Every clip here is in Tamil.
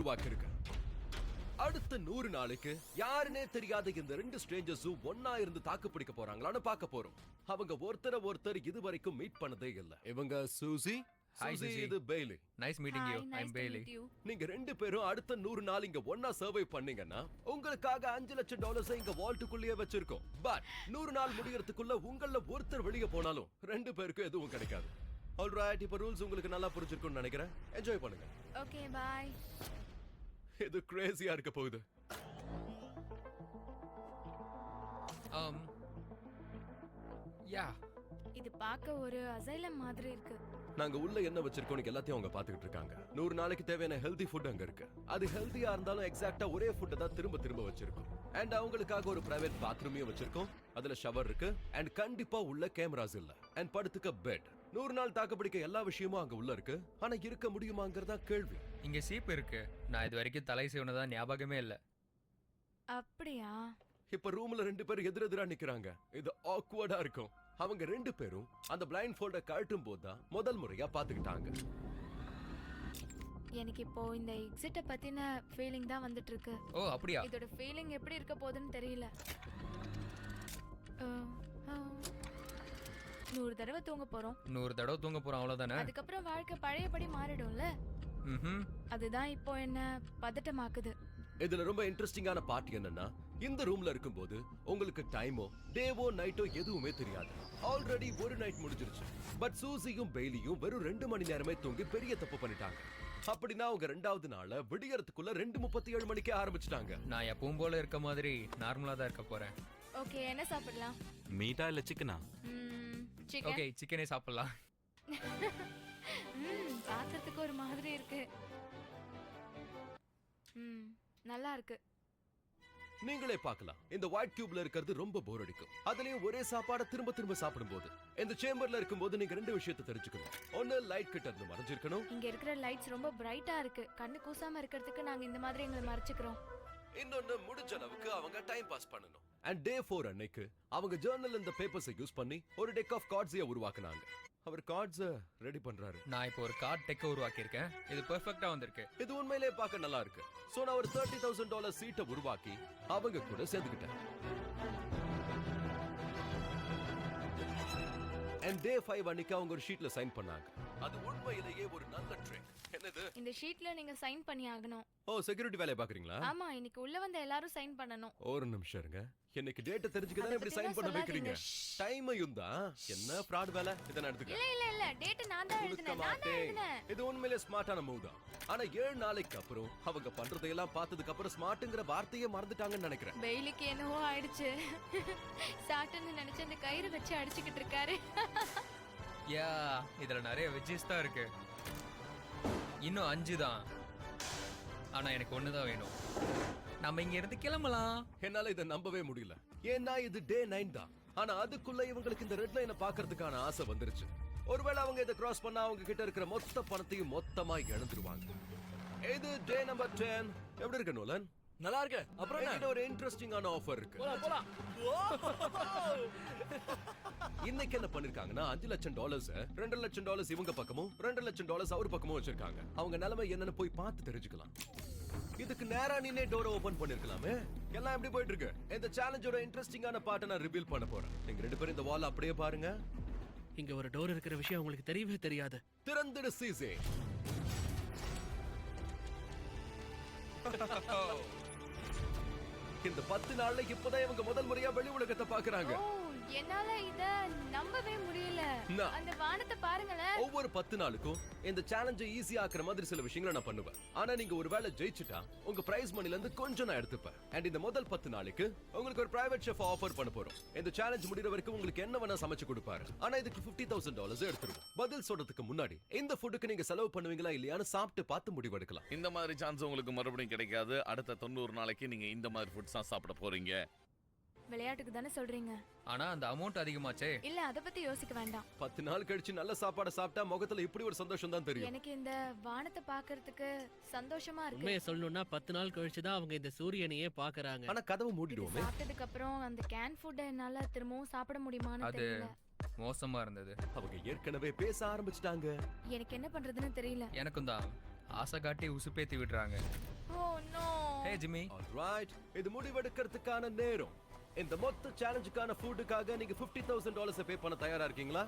உருவாக்கிருக்கு. அடுத்த 100 நாளைக்கு யாருனே தெரியாத இந்த 2 ஸ்ட்ரேஞ்சர்ஸும் ஒன்னா இருந்து தாக்கு பிடிக்க போறாங்களான்னு பார்க்க போறோம். அவங்க ஒருத்தர் இதுவரைக்கும் மீட் பண்ணதே இல்ல. இவங்க சூசி, இது Bailey. Nice meeting you. I am Bailey. நீங்க 2 பேரும் அடுத்த 100 நாள் இங்க ஒன்னா சர்வை பண்ணீங்கன்னா உங்களுக்காக $5 லட்சம் இங்க வால்ட்டுக்குள்ளேயே வச்சிருக்கோம். பட் 100 நாள் முடியறதுக்குள்ள உங்கள ஒருத்தர் வெளிய போனாலும் 2 பேருக்கும் எதுவும் கிடைக்காது. ஆல்ரைட், இப்ப ரூல்ஸ் உங்களுக்கு நல்லா புரிஞ்சிருக்கும்னு நினைக்கிறேன். என்ஜாய் பண்ணுங்க. Okay bye. இது கிரேசியா இருக்க போகுது. யா, இது பார்க்க ஒரு அசைலம் மாதிரி இருக்கு. நாங்க உள்ள என்ன வச்சிருக்கோம் எல்லாத்தையும் அவங்க பாத்துக்கிட்டு இருக்காங்க. 100 நாளைக்கு தேவையான ஹெல்தி ஃபுட் அங்க இருக்கு. அது ஹெல்தியா இருந்தாலும் எக்ஸாக்ட்டா ஒரே ஃபுட் தான் திரும்ப வச்சிருக்கோம். அண்ட் அவங்களுக்காக ஒரு பிரைவேட் பாத்ரூமையும் வச்சிருக்கோம். அதுல ஷவர் இருக்கு. அண்ட் கண்டிப்பா உள்ள கேமராஸ் இல்ல. அண்ட் படுத்துக்க பெட். 100 நாள் தாக்குப்பிடிக்க எல்லா விஷயமும் அங்க உள்ள இருக்கு. ஆனா இருக்க முடியுமாங்கிறதா கேள்வி. இங்க சீப் இருக்கு. நான் இது வரைக்கும் தலை சீவனதா ஞாபகமே இல்ல. அப்படியா? இப்ப ரூம்ல 2 பேர் எதிரெதிரா நிக்கிறாங்க. இது ஆக்வர்டா இருக்கும். அவங்க 2 பேரும் அந்த பிளைண்ட் ஃபோல்ட கழட்டும் போதுதான் முதல் முறையா பாத்துக்கிட்டாங்க. எனக்கு இப்போ இந்த எக்ஸிட்ட பத்தின ஃபீலிங் தான் வந்துட்டு இருக்கு. ஓ அப்படியா? இதோட ஃபீலிங் எப்படி இருக்க போகுதுன்னு தெரியல. 100 தடவை தூங்க போறோம். 100 தடவை தூங்க போறோம், அவ்வளவுதானே? அதுக்கப்புறம் வாழ்க்கை பழையபடி மாறிடும்ல. அதுதான் இப்போ என்ன பதட்டமாக்குது. இதுல ரொம்ப இன்ட்ரெஸ்டிங்கான பார்ட் என்னன்னா, இந்த ரூம்ல இருக்கும்போது உங்களுக்கு டைமோ டேவோ நைட்டோ எதுவுமே தெரியாது. ஆல்ரெடி ஒரு நைட் முடிஞ்சிருச்சு. பட் சூசியும் பெய்லியும் வெறும் 2 மணி நேரமே தூங்கி பெரிய தப்பு பண்ணிட்டாங்க. அப்படின்னா அவங்க 2வது நாள விடியறதுக்குள்ள 2:37 மணிக்கே ஆரம்பிச்சிட்டாங்க. நான் எப்பவும் போல இருக்க மாதிரி நார்மலா தான் இருக்க போறேன். ஓகே, என்ன சாப்பிடலாம்? மீட்டா இல்ல சிக்கனா? சிக்கன். ஓகே, சிக்கனே சாப்பிடலாம். பாக்கிறதுக்கு ஒரு மாதிரி இருக்கு. நல்லா இருக்கு. நீங்களே பார்க்கலாம். இந்த ஒயிட் கியூப்ல இருக்கிறது ரொம்ப போர் அடிக்கும். அதுலயும் ஒரே சாப்பாட திரும்ப சாப்பிடும்போது. இந்த சேம்பர்ல இருக்கும்போது நீங்க 2 விஷயத்தை தெரிஞ்சுக்கணும். ஒன்னு, லைட் கிட்ட இருந்து மறைஞ்சிருக்கணும். இங்க இருக்கிற லைட்ஸ் ரொம்ப பிரைட்டா இருக்கு. கண்ணு கூசாம இருக்கிறதுக்கு நாங்க இந்த மாதிரி எங்களை மறைச்சுக்கிறோம். இன்னொன்னு, முடிஞ்ச அளவுக்கு அவங்க டைம் பாஸ் பண்ணணும். அண்ட் டே 4 அன்னைக்கு அவங்க ஜர்னல் இந்த பேப்பர்ஸை யூஸ் பண்ணி ஒரு டெக் ஆஃப் கார்ட்ஸை உருவாக்குனாங்க. அவர் கார்ட்ஸை ரெடி பண்றாரு. நான் இப்போ ஒரு கார்ட் டெக்க உருவாக்கி இருக்கேன். இது பெர்ஃபெக்ட்டா வந்திருக்கு. இது உண்மையிலே பார்க்க நல்லா இருக்கு. சோ நான் ஒரு $30,000 சீட்டை உருவாக்கி அவங்க கூட சேர்ந்துக்கிட்டேன். அண்ட் டே 5 அன்னைக்கு அவங்க ஒரு ஷீட்ல சைன் பண்ணாங்க. அது உண்மையிலேயே ஒரு நல்ல ட்ரிக். என்னது? இந்த ஷீட்ல நீங்க சைன் பண்ணி ஆகணும். ஓ, செக்யூரிட்டி வேலைய பாக்குறீங்களா? ஆமா, இன்னைக்கு உள்ள வந்த எல்லாரும் சைன் பண்ணனும். ஒரு நிமிஷம் இருங்க. இன்னைக்கு டேட் தெரிஞ்சுக்கதான் இப்படி சைன் பண்ண வைக்கிறீங்க. டைமையும் தான். என்ன ஃப்ராட் வேலை? இத நான் எடுத்துக்க. இல்ல டேட் நான் தான் எழுதினேன். இது உண்மையிலே ஸ்மார்ட்டான மூவ் தான். ஆனா 7 நாளைக்கு அப்புறம் அவங்க பண்றதையெல்லாம் பார்த்ததுக்கு அப்புறம் ஸ்மார்ட்ங்கற வார்த்தையே மறந்துட்டாங்கன்னு நினைக்கிறேன். பெய்லிக்கு என்னவோ ஆயிடுச்சு. சாட்டன்னு நினைச்சு அந்த கயிறு வச்சு அடிச்சிட்டு இருக்காரு. யா, இதுல நிறைய வெஜ்ஜஸ் தான் இருக்கு. இன்னும் 5 தான். ஆனா எனக்கு 1 தான் வேணும். நம்ம இங்க இருந்து கிளம்பலாம். என்னால இதை நம்பவே முடியல. ஏன்னா இது டே 9 தான். ஆனா அதுக்குள்ள இவங்களுக்கு இந்த ரெட் லைனை பாக்குறதுக்கான ஆசை வந்துருச்சு. ஒருவேளை அவங்க இதை கிராஸ் பண்ணா அவங்க கிட்ட இருக்கிற மொத்த பணத்தையும் மொத்தமா இழந்துருவாங்க. இது டே நம்பர் 10. எப்படி இருக்கு நோலன்? நல்லா இருக்கு. அப்புறம் என்ன ஒரு இன்ட்ரெஸ்டிங்கான ஆஃபர் இருக்கு. போலாம். இன்னைக்கு என்ன பண்ணிருக்காங்கன்னா $5 லட்சம் $2 லட்சம் இவங்க பக்கமும் $2 லட்சம் அவர் பக்கமும் வச்சிருக்காங்க. அவங்க நிலைமை என்னன்னு போய் பார்த்து தெரிஞ்சுக்கலாம். இதுக்கு நேரா நீனே டோரை ஓபன் பண்ணிருக்கலாமே. எல்லாம் எப்படி போயிட்டு இருக்கு? இந்த சேலஞ்சோட இன்ட்ரெஸ்டிங்கான பார்ட்ட நான் ரிவீல் பண்ண போறேன். நீங்க 2 பேரும் இந்த வால் அப்படியே பாருங்க. இங்க ஒரு டோர் இருக்கிற விஷயம் உங்களுக்கு தெரியவே தெரியாது. திறந்துடு சீசே. இந்த 10 நாள்ல இப்பதான் இவங்க முதல் முறையா வெளி உலகத்தை பாக்குறாங்க. என்னால இத நம்பவே முடியல. அந்த வானத்தை பாருங்களேன். ஒவ்வொரு 10 நாளுக்கும் இந்த சேலஞ்சை ஈஸியா ஆக்குற மாதிரி சில விஷயங்களை நான் பண்ணுவேன். ஆனா நீங்க ஒருவேளை ஜெயிச்சிட்டா உங்க பிரைஸ் மணில இருந்து கொஞ்சம் நான் எடுத்துப்பேன். அண்ட் இந்த முதல் 10 நாளுக்கு உங்களுக்கு ஒரு பிரைவேட் ஷெஃப் ஆஃபர் பண்ண போறோம். இந்த சேலஞ்ச் முடிற வரைக்கும் உங்களுக்கு என்ன வேணா சமைச்சு கொடுப்பாரு. ஆனா இதுக்கு $50,000 எடுத்துருவோம். பதில் சொல்றதுக்கு முன்னாடி இந்த ஃபுட்டுக்கு நீங்க செலவு பண்ணுவீங்களா இல்லையான்னு சாப்பிட்டு பார்த்து முடிவெடுக்கலாம். இந்த மாதிரி சான்ஸ் உங்களுக்கு மறுபடியும் கிடைக்காது. அடுத்த 90 நாளைக்கு நீங்க இந்த மாதிரி ஃபுட்ஸ் தான் சாப்பிட போறீங்க. விளையாட்டுக்கு தானே சொல்றீங்க? ஆனா அந்த அமௌண்ட் அதிகமாச்சே. இல்ல, அத பத்தி யோசிக்க வேண்டாம். 10 நாள் கழிச்சு நல்ல சாப்பாடு சாப்பிட்டா முகத்துல இப்படி ஒரு சந்தோஷம் தான் தெரியும். எனக்கு இந்த வானத்தை பாக்குறதுக்கு சந்தோஷமா இருக்கு. உண்மையை சொல்லணும்னா 10 நாள் கழிச்சு தான் அவங்க இந்த சூரியனையே பாக்குறாங்க. ஆனா கதவு மூடிடுவோமே. சாப்பிட்டதுக்கு அப்புறம் அந்த கேன் ஃபுட் என்னால திரும்பவும் சாப்பிட முடியுமான்னு தெரியல. மோசமா இருந்தது. அவங்க ஏற்கனவே பேச ஆரம்பிச்சிட்டாங்க. எனக்கு என்ன பண்றதுன்னு தெரியல. எனக்கும் தான். ஆசை காட்டி உசுப்பேத்தி விடுறாங்க. Oh no. Hey Jimmy, alright, இது முடிவெடுக்கிறதுக்கான நேரம். இந்த மொத்த சேலஞ்சுக்கான ஃபுட்டுக்காக நீங்க $50,000 பே பண்ண தயாரா இருக்கீங்களா?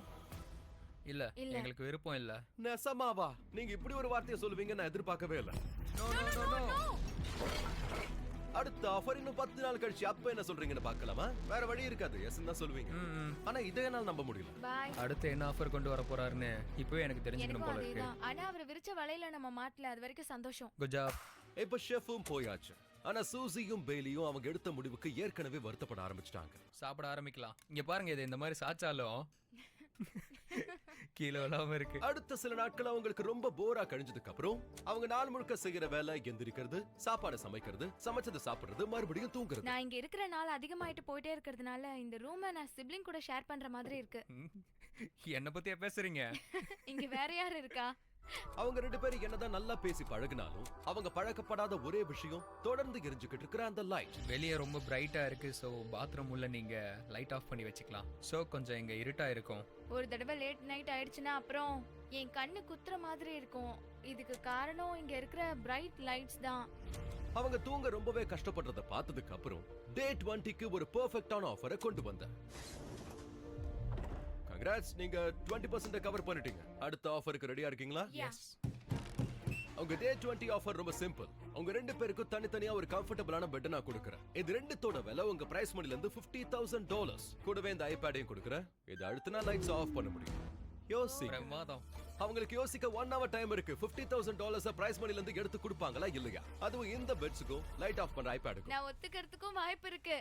இல்ல இல்ல. எங்களுக்கு விருப்பம் இல்ல. நெசமாவா? நீங்க இப்படி ஒரு வார்த்தையை சொல்லுவீங்க நான் எதிர்பார்க்கவே இல்ல. No no no no. அடுத்த ஆஃபர் இன்னும் 10 நாள் கழிச்சு அப்ப என்ன சொல்றீங்கன்னு பார்க்கலாமா? வேற வழி இருக்காது. எஸ் தான் சொல்லுவீங்க. ஆனா இதே என்னால நம்ப முடியல. பை. அடுத்து என்ன ஆஃபர் கொண்டு வர போறாருன்னு இப்பவே எனக்கு தெரிஞ்சுக்கணும் எனக்கும் போல இருக்கு. அதேதான். ஆனா அவர் விரிச்ச வலையில நம்ம மாட்டல, அது வரைக்கும் சந்தோஷம். Good job. இப்ப ஷெஃபும் போயாச்சு. ஆனா சூசியும் பெய்லியும் அவங்க எடுத்த முடிவுக்கு ஏற்கனவே வருத்தப்பட ஆரம்பிச்சிட்டாங்க. சாப்பிட ஆரம்பிக்கலாம். இங்க பாருங்க, இது இந்த மாதிரி சாச்சாலும் கீழே இல்லாம இருக்கு. அடுத்த சில நாட்கள் அவங்களுக்கு ரொம்ப போரா கழிஞ்சதுக்கு அப்புறம் அவங்க நாள் முழுக்க செய்யற வேலை எந்திரிக்கிறது, சாப்பாடு சமைக்கிறது, சமைச்சதை சாப்பிடுறது, மறுபடியும் தூங்குறது. நான் இங்க இருக்கிற நாள் அதிகமாயிட்டு போயிட்டே இருக்கிறதுனால இந்த ரூமை நான் சிப்ளிங் கூட ஷேர் பண்ற மாதிரி இருக்கு. என்ன பத்தியா பேசுறீங்க? இங்க வேற யாரு இருக்கா? அவங்க 2 பேரும் என்னதான் நல்லா பேசி பழகினாலும் அவங்க பழக்கப்படாத ஒரே விஷயம் தொடர்ந்து எரிஞ்சுக்கிட்டு இருக்கிற அந்த லைட். வெளியே ரொம்ப பிரைட்டா இருக்கு. ஸோ பாத்ரூம் உள்ள நீங்க லைட் ஆஃப் பண்ணி வச்சுக்கலாம். ஸோ கொஞ்சம் இங்க இருட்டா இருக்கும். ஒரு தடவை லேட் நைட் ஆயிடுச்சுன்னா அப்புறம் என் கண்ணு குத்துற மாதிரி இருக்கும். இதுக்கு காரணம் இங்க இருக்கிற பிரைட் லைட்ஸ் தான். அவங்க தூங்க ரொம்பவே கஷ்டப்படுறத பார்த்ததுக்கு அப்புறம் டே 20க்கு ஒரு பெர்ஃபெக்ட்டான ஆஃபரை கொண்டு வந்தேன். கங்க்ராட்ஸ், நீங்க 20% கவர் பண்ணிட்டீங்க. அடுத்த ஆஃபருக்கு ரெடியா இருக்கீங்களா? எஸ். உங்க டே 20 ஆஃபர் ரொம்ப சிம்பிள். உங்க 2 பேருக்கும் தனித்தனியா ஒரு கம்ஃபர்டபிளான பெட் நான் கொடுக்கறேன். இது ரெண்டுத்தோட விலை உங்க பிரைஸ் மணில இருந்து $50,000. கூடவே இந்த ஐபேடையும் கொடுக்கறேன். இது அடுத்தனா லைட்ஸ் ஆஃப் பண்ண முடியும். யோசிங்க. பிரமாதம். அவங்களுக்கு யோசிக்க 1 hour டைம் இருக்கு. $50,000 பிரைஸ் மணில இருந்து எடுத்து கொடுப்பாங்களா இல்லையா? அதுவும் இந்த பெட்ஸுக்கும் லைட் ஆஃப் பண்ற ஐபேடுக்கும். நான் ஒத்துக்கிறதுக்கும் வாய்ப்பு இருக்கு.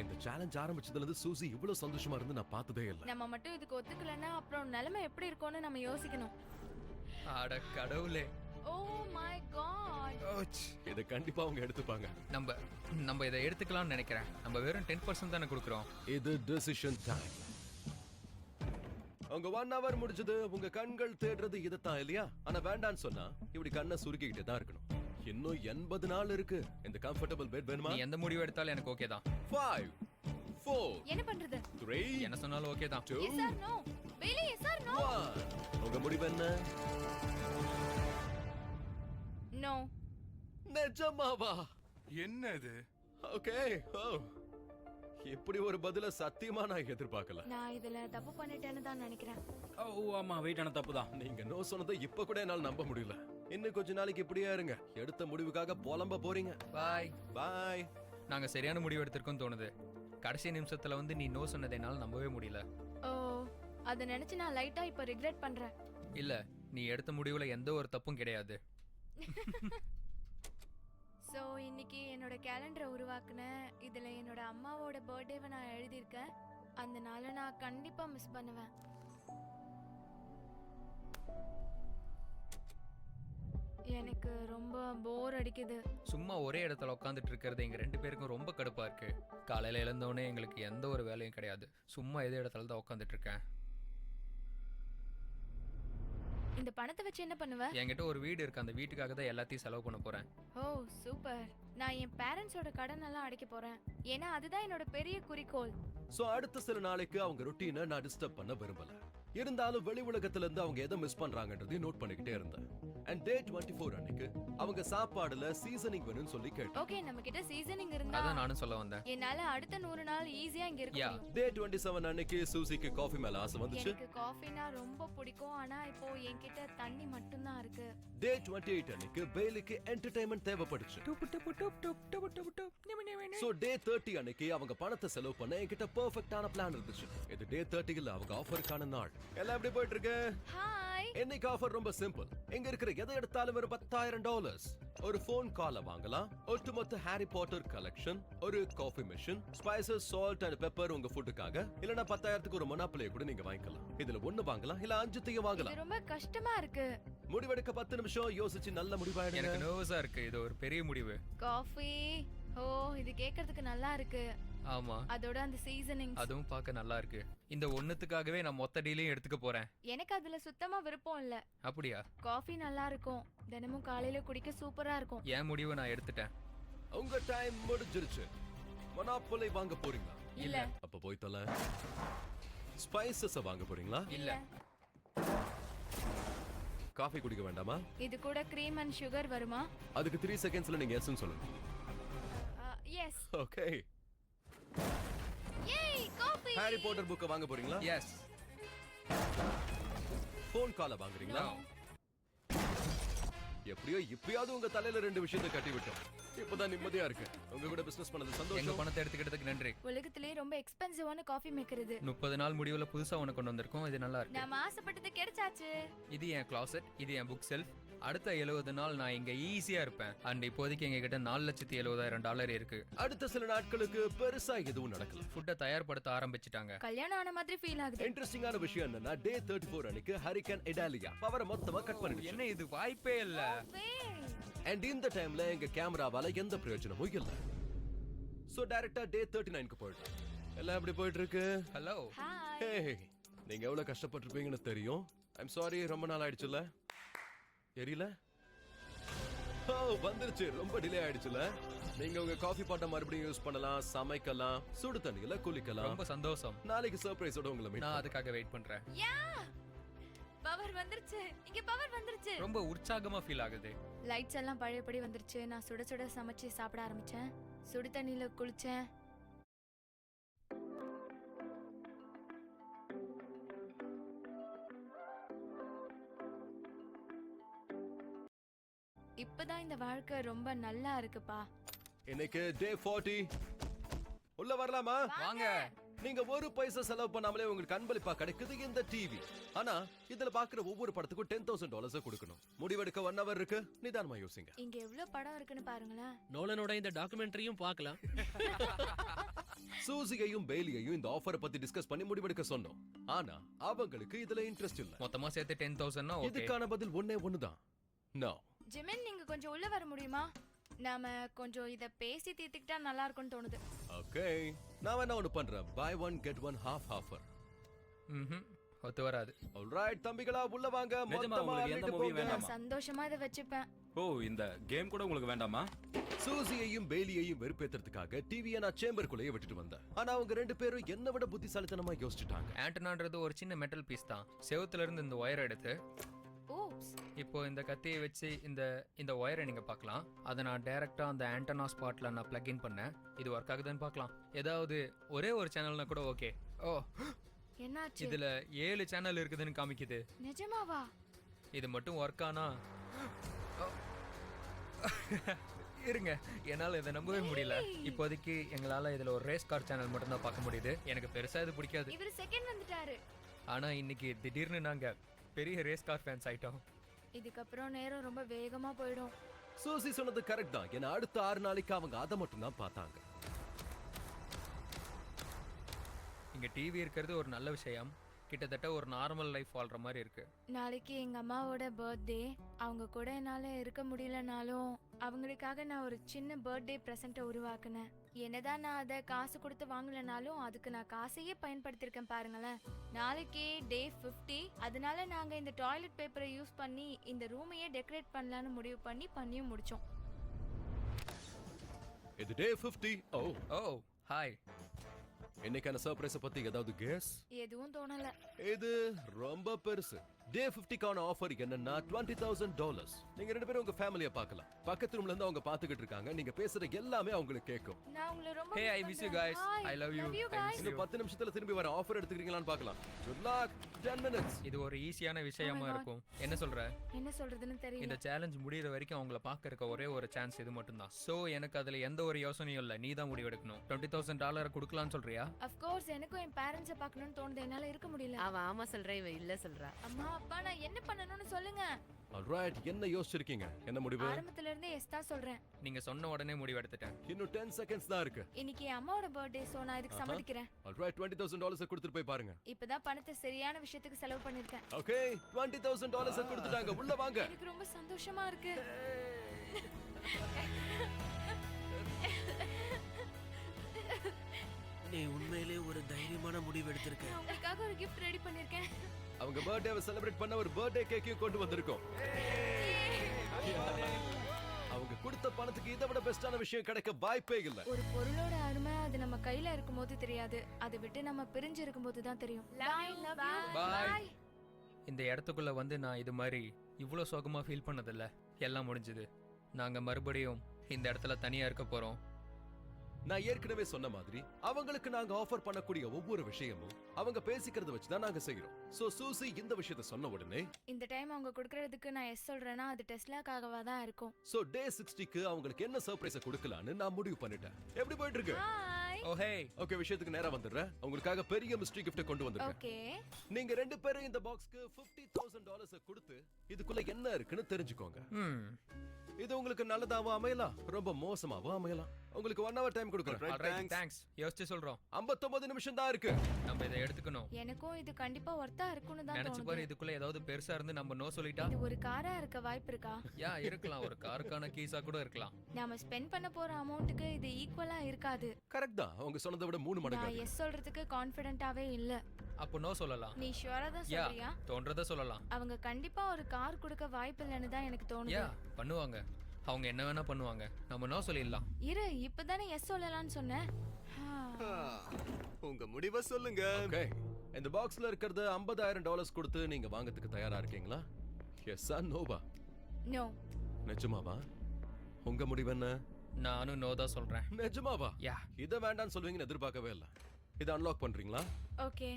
இந்த சேலஞ்ச் ஆரம்பிச்சதுல இருந்து சூசி இவ்வளவு சந்தோஷமா இருந்து நான் பார்த்ததே இல்ல. நம்ம மட்டும் இதுக்கு ஒத்துக்கலன்னா அப்புறம் நிலைமை எப்படி இருக்கும்னு நம்ம யோசிக்கணும். அட கடவுளே. Oh my God. இத கண்டிப்பா அவங்க எடுத்துப்பாங்க. நம்ம இதை எடுத்துக்கலாம்னு நினைக்கிறேன். நம்ம வெறும் 10% தானே கொடுக்குறோம். இது டிசிஷன் டைம். உங்க 1 hour முடிஞ்சது. உங்க கண்கள் தேடுறது இதுதான் இல்லையா? ஆனா வேண்டான்னு சொன்னா இப்படி கண்ணை சுருக்கிக்கிட்டே தான் இருக்கணும். இன்னும் 80 நாள் இருக்கு. இந்த கம்ஃபர்டபிள் பெட் வேணுமா? நீ எந்த முடிவு எடுத்தாலும் எனக்கு ஓகே தான். 5 4 என்ன பண்றது? 3 என்ன சொன்னாலும் ஓகே தான். 2 எஸ் ஆர் நோ? வேலி எஸ் ஆர் நோ? 1. உங்க முடிவு என்ன? நோ. நிஜமாவா? என்ன இது? ஓகே. இப்படி ஒரு பதில சத்தியமா நான் எதிர்பார்க்கல. நான் இதுல தப்பு பண்ணிட்டேன்னு தான் நினைக்கிறேன். ஓ ஆமா, வெயிட்டான தப்பு தான். நீங்க நோ சொன்னதை இப்ப கூட என்னால நம்ப முடியல. இன்னும் கொஞ்ச நாளைக்கு இப்படியே இருங்க. எடுத்த முடிவுக்காக புலம்ப போறீங்க. பாய். பாய். நாங்க சரியான முடிவு எடுத்திருக்கோம்னு தோணுது. கடைசி நிமிஷத்துல வந்து நீ நோ சொன்னதை என்னால நம்பவே முடியல. ஓ, அத நினைச்சு நான் லைட்டா இப்ப ரிக்ரெட் பண்றேன். இல்ல, நீ எடுத்த முடிவுல எந்த ஒரு தப்பும் கிடையாது. சோ இன்னைக்கு என்னோட கேலண்டரை உருவாக்குனேன். இதுல என்னோட அம்மாவோட பர்த்டேவை நான் எழுதியிருக்கேன். அந்த நாளை நான் கண்டிப்பா மிஸ் பண்ணுவேன். எனக்கு ரொம்ப போர் அடிக்குது. சும்மா ஒரே இடத்துல உட்காந்துட்டு இருக்கிறது எங்க 2 பேருக்கும் ரொம்ப கடுப்பா இருக்கு. காலையில எழுந்தோடனே எங்களுக்கு எந்த ஒரு வேலையும் கிடையாது. சும்மா இதே இடத்துல தான் உட்காந்துட்டு இருக்கேன். இந்த பணத்தை வச்சு என்ன பண்ணுவ? என்கிட்ட ஒரு வீடு இருக்கு. அந்த வீட்டுக்காக தான் எல்லாத்தையும் செலவு பண்ண போறேன். ஓ சூப்பர். நான் என் பேரண்ட்ஸோட கடன் எல்லாம் அடைக்க போறேன். ஏன்னா அதுதான் என்னோட பெரிய குறிக்கோள். சோ அடுத்த சில நாளைக்கு அவங்க ரொட்டீனை நான் டிஸ்டர்ப் பண்ண விரும்பல. இருந்தாலும் வெளி உலகத்துல இருந்து அவங்க எதை மிஸ் பண்றாங்கன்றதையும் நோட் பண்ணிக்கிட்டே இருந்தேன். அண்ட் டே 24 அன்னைக்கு அவங்க சாப்பாடுல சீசனிங் வேணும்னு சொல்லி கேட்டேன். ஓகே, நம்ம கிட்ட சீசனிங் இருந்தா அதான் நானும் சொல்ல வந்தேன். என்னால அடுத்த 100 நாள் ஈஸியா இங்க இருக்க Yeah. முடியும். டே 27 அன்னைக்கு சூசிக்கு காஃபி மேல ஆசை வந்துச்சு. எனக்கு காஃபினா ரொம்ப பிடிக்கும். ஆனா இப்போ என்கிட்ட தண்ணி மட்டும் தான் இருக்கு. டே 28 அன்னைக்கு பெய்லிக்கு என்டர்டெயின்மென்ட் தேவைப்படுச்சு. சோ டே 30 அன்னைக்கு அவங்க பணத்தை செலவு பண்ண என்கிட்ட பெர்ஃபெக்ட்டான பிளான் இருந்துச்சு. இது டே 30ல அவங்க ஆஃபருக்கான நாள். எல்லாம் எப்படி போயிட்டு இருக்கு? ஹாய். இன்னைக்கு ஆஃபர் ரொம்ப சிம்பிள். எங்க இருக்கிற எதை எடுத்தாலும் ஒரு $10,000. ஒரு ஃபோன் காலை வாங்கலாம். ஒட்டுமொத்த ஹாரி பாட்டர் கலெக்ஷன், ஒரு coffee machine, spices, salt and pepper உங்க ஃபுட்டுக்காக. இல்லனா 10,000க்கு ஒரு மொனாப்பலியை கூட நீங்க வாங்கிக்கலாம். இதுல 1 வாங்கலாம், இல்ல 5 வாங்கலாம். இது ரொம்ப கஷ்டமா இருக்கு. முடிவெடுக்க 10 நிமிஷம் யோசிச்சு நல்ல முடிவாயிடுங்க. எனக்கு நர்வஸா இருக்கு. இது ஒரு பெரிய முடிவு. காஃபி. ஓ, இது கேக்குறதுக்கு நல்லா இருக்கு. ஆமா, அதோட அந்த சீசனிங் அதுவும் பார்க்க நல்லா இருக்கு. இந்த ஒண்ணுத்துக்காகவே நான் மொத்த டீலையும் எடுத்துக்க போறேன். எனக்கு அதுல சுத்தமா விருப்பம் இல்ல. அப்படியா? காஃபி நல்லா இருக்கும். தினமும் காலையில குடிக்க சூப்பரா இருக்கும். என் முடிவை நான் எடுத்துட்டேன். உங்க டைம் முடிஞ்சிருச்சு. மொனாப்பலி வாங்க போறீங்களா? இல்ல. அப்ப போய் தொலை. ஸ்பைசஸ் வாங்க போறீங்களா? இல்ல. காஃபி குடிக்க வேண்டாமா? இது கூட cream and sugar வருமா? அதுக்கு 3 செகண்ட்ஸ்ல நீங்க எஸ்ன்னு சொல்லுங்க. எஸ். ஓகே. ஏய் காஃபி. ஹாரி பாட்டர் புக்க வாங்க போறீங்களா? எஸ். ஃபோன் கால வாங்குறீங்களா? எப்படியோ இப்பயாவது உங்க தலையில 2 விஷயத்தை கட்டி விட்டோம். இப்பதான் நிம்மதியா இருக்கு. உங்க கூட பிசினஸ் பண்ணது எங்க சந்தோஷம். பணத்தை எடுத்துக்கிட்டதுக்கு நன்றி. உலகத்திலே ரொம்ப எக்ஸ்பென்சிவான காஃபி மேக்கர் இது. 30 நாள் முடிவுல புதுசா உனக்கு கொண்டு வந்திருக்கோம். இது நல்லா இருக்கு. நாம ஆசைப்பட்டது கிடைச்சாச்சு. இது என் கிளாசெட், இது என் புக் செல்ஃப். அடுத்த 70 நாள் நான் இங்க ஈஸியா இருப்பேன். அண்ட் இப்போதைக்கு எங்க கிட்ட $4,70,000 இருக்கு. அடுத்த சில நாட்களுக்கு பெருசா எதுவும் நடக்கல. ஃபுட்டை தயார்படுத்த ஆரம்பிச்சிட்டாங்க. கல்யாணம் ஆன மாதிரி ஃபீல் ஆகுது. இன்ட்ரெஸ்டிங்கான விஷயம் என்னன்னா டே 34 அன்னைக்கு ஹரிகன் இடாலியா பவரை மொத்தமா கட் பண்ணிடுச்சு. என்ன இது வாய்ப்பே இல்ல. அண்ட் இந்த டைம்ல எங்க கேமராவால எந்த பிரயோஜனமும் இல்ல. சோ டைரக்டா டே 39க்கு போயிட்டோம். எல்லாம் எப்படி போயிட்டு இருக்கு? ஹலோ. ஹாய். ஹே நீங்க எவ்வளவு கஷ்டப்பட்டிருப்பீங்கன்னு தெரியும். ஐம் சாரி, ரொம்ப நாள் ஆயிடுச்சுல. தெரியல. ஓ வந்துருச்சு. ரொம்ப டிலே ஆயிடுச்சுல. நீங்க உங்க காஃபி பாட்டை மறுபடியும் யூஸ் பண்ணலாம், சமைக்கலாம், சுடு தண்ணியில குளிக்கலாம். ரொம்ப சந்தோஷம். நாளைக்கு சர்ப்ரைஸோட உங்களை மீட் நான் அதுக்காக வெயிட் பண்றேன். யா! பவர் வந்துருச்சு. இங்க பவர் வந்துருச்சு. ரொம்ப உற்சாகமா ஃபீல் ஆகுது. லைட்ஸ் எல்லாம் பழையபடி வந்துருச்சு. நான் சுட சுட சமைச்சு சாப்பிட ஆரம்பிச்சேன். சுடு தண்ணியில குளிச்சேன். இப்பதான் இந்த வாழ்க்கை ரொம்ப நல்லா இருக்குப்பா. இன்னைக்கு டே 40. உள்ள வரலாமா? வாங்க. நீங்க ஒரு பைசா செலவு பண்ணாமலே உங்களுக்கு அன்பளிப்பா கிடைக்குது இந்த டிவி. ஆனா இதுல பாக்குற ஒவ்வொரு படத்துக்கும் $10,000 கொடுக்கணும். முடிவெடுக்க 1 hour இருக்கு. நிதானமா யோசிங்க. இங்க எவ்வளவு படம் இருக்குன்னு பாருங்களேன். நோலனோட இந்த டாக்குமெண்ட்ரியும் பார்க்கலாம். சூசியையும் பெய்லியையும் இந்த ஆஃபரை பத்தி டிஸ்கஸ் பண்ணி முடிவெடுக்க சொன்னோம். ஆனா அவங்களுக்கு இதுல இன்ட்ரெஸ்ட் இல்ல. மொத்தமா சேர்த்து 10,000 ஓகே. இதுக்கான பதில் ஒண்ணுதான். நோ. ஜிமின் நீங்க கொஞ்சம் உள்ள வர முடியுமா? நாம கொஞ்சம் இத பேசி தீர்த்துக்கிட்டா நல்லா இருக்கும்னு தோணுது. ஓகே. நான் என்ன ஒன்னு பண்றேன். buy one get one half offer. ஒத்து வராது. ஆல்ரைட் தம்பிகளா உள்ள வாங்க. நிஜமா மொத்தமா உங்களுக்கு எந்த அள்ளிட்டு movie போங்க. வேண்டாமா? நான் சந்தோஷமா இத வச்சுப்பேன். ஓ இந்த கேம் கூட உங்களுக்கு வேண்டாமா? சூசியையும் பெய்லியையும் வெறுப்பேத்துறதுக்காக டிவியை நான் சேம்பருக்குள்ளேயே விட்டுட்டு வந்தேன். ஆனா அவங்க 2 பேரும் என்ன விட புத்திசாலித்தனமா யோசிச்சுட்டாங்க. ஆண்டனான்றது ஒரு சின்ன மெட்டல் பீஸ் தான். செவுத்துல இருந்து இந்த ஒயர் எடுத்து ஓப்ஸ். இப்போ இந்த கத்தியை வச்சு இந்த ஒயரை நீங்க பார்க்கலாம். அதை நான் டைரக்டா அந்த ஆண்டனா ஸ்பாட்ல நான் பிளக் இன் பண்ணேன். இது ஒர்க் ஆகுதுன்னு பார்க்கலாம். ஏதாவது ஒரே ஒரு சேனல்னா கூட ஓகே. ஓ என்னாச்சு? இதுல 7 சேனல் இருக்குதுன்னு காமிக்குது. நிஜமாவா? இது மட்டும் ஒர்க் ஆனா இருங்க, என்னால இதை நம்பவே முடியல. இப்போதைக்கு எங்களால இதுல ஒரு ரேஸ் கார் சேனல் மட்டும் தான் பார்க்க முடியுது. எனக்கு பெருசா இது பிடிக்காது. இவர் செகண்ட் வந்துட்டாரு. ஆனா இன்னைக்கு திடீர்னு நாங்க பெரிய ரேஸ் கார் ஃபேன்ஸ் ஆயிட்டோம். இதுக்கப்புறம் நேரம் ரொம்ப வேகமா போயிடும். சூசி சொன்னது கரெக்ட் தான். ஏன்னா அடுத்த 6 நாளைக்கு அவங்க அதை மட்டும் தான் பார்த்தாங்க. இங்க டிவி இருக்கிறது ஒரு நல்ல விஷயம். கிட்டத்தட்ட ஒரு நார்மல் லைஃப் வாழ்ற மாதிரி இருக்கு. நாளைக்கு எங்க அம்மாவோட பர்த்டே. அவங்க கூட என்னால இருக்க முடியலனாலும் அவங்களுக்காக நான் ஒரு சின்ன பர்த்டே பிரசன்ட்டை உருவாக்குனேன். என்னதான் நான் அதை காசு கொடுத்து வாங்கலனாலும் அதுக்கு நான் காசையே பயன்படுத்தியிருக்கேன் பாருங்களேன். நாளைக்கு டே 50. அதனால நாங்க இந்த டாய்லெட் பேப்பரை யூஸ் பண்ணி இந்த ரூமையே டெக்கரேட் பண்ணலான்னு முடிவு பண்ணியும் முடிச்சோம். இது டே 50. ஓ ஓ ஹாய். இன்னைக்கான சர்ப்ரைஸ் பத்தி ஏதாவது கெஸ்? எதுவும் தோணல. இது ரொம்ப பெருசு. டே 50க்கான ஆஃபர் என்னன்னா $20,000. நீங்க 2 பேரும் உங்க ஃபேமிலியை பார்க்கலாம். பக்கத்து ரூம்ல இருந்து அவங்க பாத்துக்கிட்டு இருக்காங்க. நீங்க பேசுற எல்லாமே அவங்களுக்கு கேட்கும். நான் உங்களை ரொம்ப Hey, I miss you guys. I love you. I miss இன்னும் 10 நிமிஷத்துல திரும்பி வர. ஆஃபர் எடுத்துக்கிறீங்களான்னு பார்க்கலாம். Good luck. 10 minutes. இது ஒரு ஈஸியான விஷயமா இருக்கும். என்ன சொல்ற? என்ன சொல்றதுன்னு தெரியல. இந்த சேலஞ்ச் முடியற வரைக்கும் அவங்கள பார்க்க இருக்க ஒரே ஒரு சான்ஸ் இது மட்டும் தான். சோ எனக்கு அதுல எந்த ஒரு யோசனையும் இல்ல. நீ தான் முடிவு எடுக்கணும். $20,000 கொடுக்கலாம்னு சொல்றியா? of course எனக்கும் என் பேரண்ட்ஸை பார்க்கணும்னு தோணுது. என்னால இருக்க முடியல. அவ ஆமா சொல்றா, இவ இல்ல சொல்றா. அம்மா அப்பா நான் என்ன பண்ணணும்னு சொல்லுங்க. Alright, என்ன யோசிச்சிருக்கீங்க? என்ன முடிவு? ஆரம்பத்துல இருந்தே எஸ் தான் சொல்றேன். நீங்க சொன்ன உடனே முடிவு எடுத்துட்டேன். இன்னும் 10 seconds தான் இருக்கு. இன்னைக்கு என் அம்மாவோட பர்த்டே, சோ நான் இதுக்கு சம்மதிக்கிறேன். Alright, $20,000 கொடுத்துட்டு போய் பாருங்க. இப்பதான் பணத்தை சரியான விஷயத்துக்கு செலவு பண்ணிருக்கேன். Okay, $20,000 கொடுத்துட்டாங்க. உள்ள வாங்க. எனக்கு ரொம்ப சந்தோஷமா இருக்கு. நீ உண்மையிலே ஒரு தைரியமான முடிவு எடுத்திருக்க. நான் உங்களுக்காக ஒரு gift ரெடி பண்ணிருக்கேன். அவங்க பர்த்டேவை செலிப்ரேட் பண்ண ஒரு பர்த்டே கேக்கையும் கொண்டு வந்திருக்கோம். அவங்க கொடுத்த பணத்துக்கு இதை விட பெஸ்டான விஷயம் கிடைக்க வாய்ப்பே இல்ல. ஒரு பொருளோட அருமை அது நம்ம கையில இருக்கும்போது தெரியாது. அதை விட்டு நம்ம பிரிஞ்சு இருக்கும்போது தான் தெரியும். Bye, love you. Bye. Bye. இந்த இடத்துக்குள்ள வந்து நான் இது மாதிரி இவ்வளோ சோகமாக ஃபீல் பண்ணதில்ல. எல்லாம் முடிஞ்சுது. நாங்கள் மறுபடியும் இந்த இடத்துல தனியாக இருக்க போகிறோம். நான் ஏற்கனவே சொன்ன மாதிரி அவங்களுக்கு நாங்க ஆஃபர் பண்ணக்கூடிய ஒவ்வொரு விஷயமும் அவங்க பேசிக்கிறத வச்சு தான் நாங்க செய்யறோம். சோ சூசி இந்த விஷயத்த சொன்ன உடனே இந்த டைம் அவங்க கொடுக்கறதுக்கு நான் எஸ் சொல்றேன்னா அது டெஸ்லாக்காகவா தான் இருக்கும். சோ டே 60க்கு அவங்களுக்கு என்ன சர்ப்ரைஸ் கொடுக்கலாம்னு நான் முடிவு பண்ணிட்டேன். எப்படி போயிட்டு இருக்கு? ஹாய். ஓ ஹே, ஓகே, விஷயத்துக்கு நேரா வந்துடுறேன். உங்களுக்காக பெரிய மிஸ்ட்ரி கிஃப்ட் கொண்டு வந்திருக்கேன். ஓகே. நீங்க ரெண்டு பேரும் இந்த பாக்ஸ்க்கு $50,000 கொடுத்து இதுக்குள்ள என்ன இருக்குன்னு தெரிஞ்சுக்கோங்க. இது உங்களுக்கு நல்லதாவும் அமையலாம், ரொம்ப மாசமாவும் அமையலாம். உங்களுக்கு 1 hour டைம் கொடுக்குறேன். தேங்க்ஸ். யோசிச்சு சொல்கிறோம். 59 நிமிஷம் தான் இருக்கு. நம்ம இதை எடுத்துக்கணும். எனக்கும் இது கண்டிப்பா ஒர்த்தா இருக்கும்னு தான் நினைச்சு பாரு, தோணுது. இதுக்குள்ள ஏதாவது பெருசா இருந்து நம்ம நோ சொல்லிட்டா. இது ஒரு காரா இருக்க வாய்ப்பு இருக்கா? யா, இருக்கலாம். ஒரு காருக்கான கீஸா கூட இருக்கலாம். நாம ஸ்பெண்ட் பண்ண போற அமௌண்ட்டுக்கு இது ஈக்குவலா இருக்காது. கரெக்ட் தான், அவங்க சொன்னதை விட 3 மடங்கு. நான் எஸ் சொல்றதுக்கு கான்ஃபிடென்ட்டாவே இல்ல. அப்போ நோ சொல்லலாம். நீ ஷுவரா தான் யா, சொல்றியா? தோன்றத சொல்லலாம். அவங்க கண்டிப்பா ஒரு கார் கொடுக்க வாய்ப்பு இல்லைன்னு தான் எனக்கு தோணுது. யா, பண்ணுவாங்க. அவங்க என்ன வேணா பண்ணுவாங்க. நம்ம நோ சொல்லிடலாம். இரு, இப்பதானே எஸ் சொல்லலாம்னு சொன்னேன். உங்க முடிவை சொல்லுங்க. ஓகே, இந்த பாக்ஸ்ல இருக்கிறது $50,000 கொடுத்து நீங்க வாங்குறதுக்கு தயாரா இருக்கீங்களா? எஸ்ஸா நோவா? நோ. நிஜமாவா? உங்க முடிவு என்ன? நானும் நோ தான் சொல்றேன். நிஜமாவா? யா. இத வேண்டாம்னு சொல்வீங்கன்னு எதிர்பார்க்கவே இல்ல. இத அன்லாக் பண்றீங்களா? ஓகே.